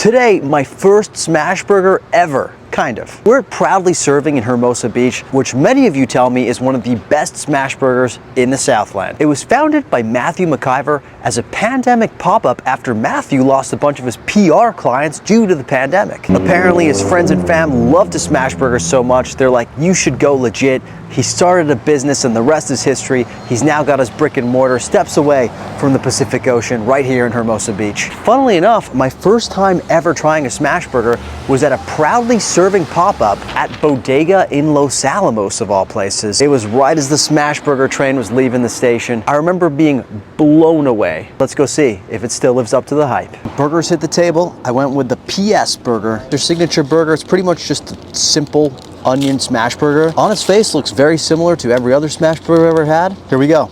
Today, my first smash burger ever. Kind of. We're proudly serving in Hermosa Beach, which many of you tell me is one of the best smash burgers in the Southland. It was founded by Matthew McIver as a pandemic pop-up after Matthew lost a bunch of his PR clients due to the pandemic. Apparently his friends and fam loved to smash burgers so much, they're like, you should go legit. He started a business and the rest is history. He's now got his brick and mortar steps away from the Pacific Ocean right here in Hermosa Beach. Funnily enough, my first time ever trying a smash burger was at a proudly serving pop-up at Bodega in Los Alamos of all places. It was right as the smash burger train was leaving the station. I remember being blown away. Let's go see if it still lives up to the hype. Burgers hit the table. I went with the PS burger. Their signature burger is pretty much just a simple onion smash burger. On its face, looks very similar to every other smash burger I've ever had. Here we go.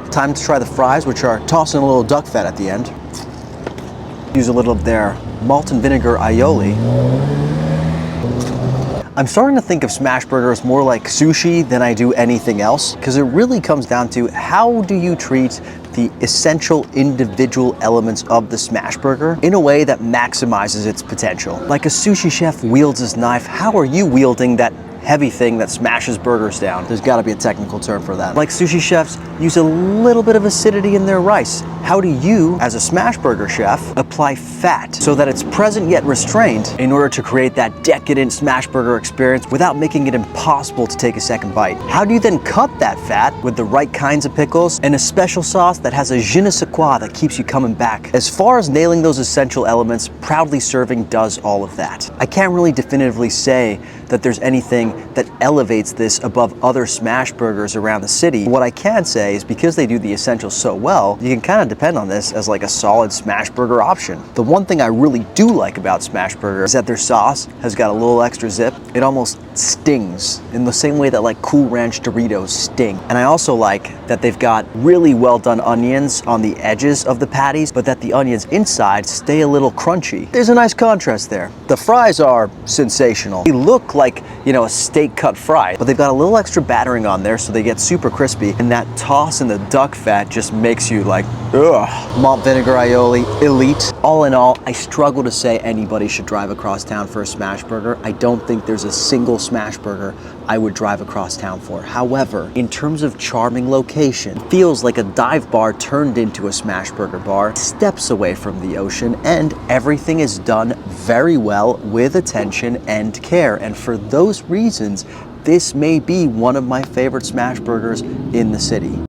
Time to try the fries, which are tossing a little duck fat at the end. Use a little of their malt and vinegar aioli. I'm starting to think of smash burgers more like sushi than I do anything else, because it really comes down to how do you treat the essential individual elements of the smash burger in a way that maximizes its potential. Like a sushi chef wields his knife, how are you wielding that heavy thing that smashes burgers down? There's got to be a technical term for that. Like sushi chefs use a little bit of acidity in their rice. How do you, as a smash burger chef, apply fat so that it's present yet restrained in order to create that decadent smash burger experience without making it impossible to take a second bite? How do you then cut that fat with the right kinds of pickles and a special sauce that has a je ne sais quoi that keeps you coming back? As far as nailing those essential elements, Proudly Serving does all of that. I can't really definitively say that there's anything that elevates this above other smash burgers around the city. What I can say is because they do the essentials so well, you can kind of depend on this as like a solid smash burger option. The one thing I really do like about smash burger is that their sauce has got a little extra zip. It almost stings in the same way that like Cool Ranch Doritos sting. And I also like that they've got really well done onions on the edges of the patties, but that the onions inside stay a little crunchy. There's a nice contrast there. The fries are sensational. They look like, you know, a steak cut fry, but they've got a little extra battering on there so they get super crispy, and that toss in the duck fat just makes you like, ugh. Malt vinegar aioli, elite. All in all, I struggle to say anybody should drive across town for a smash burger. I don't think there's a single smash burger I would drive across town for. However, in terms of charming location, it feels like a dive bar turned into a smash burger bar, steps away from the ocean, and everything is done very well with attention and care. And for those reasons, this may be one of my favorite smash burgers in the city.